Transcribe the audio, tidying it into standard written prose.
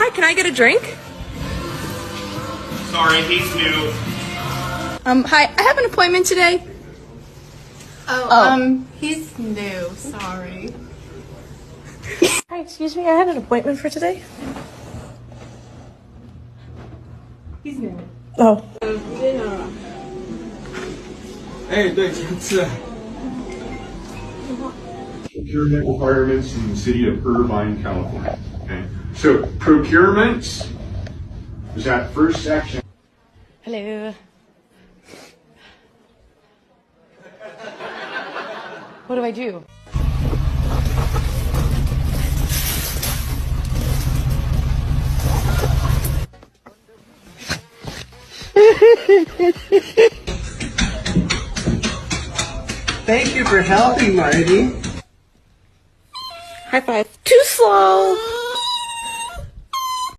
Hi, can I get a drink? Sorry, he's new. Hi, I have an appointment today. He's new. Sorry. Hi, excuse me, I had an appointment for today. He's new. Oh. 哎，对，这次 procurement requirements in the city of Irvine, California. Okay, so procurements is that first section. Hello. What do I do? Thank you for helping, Marty. High five. Too slow.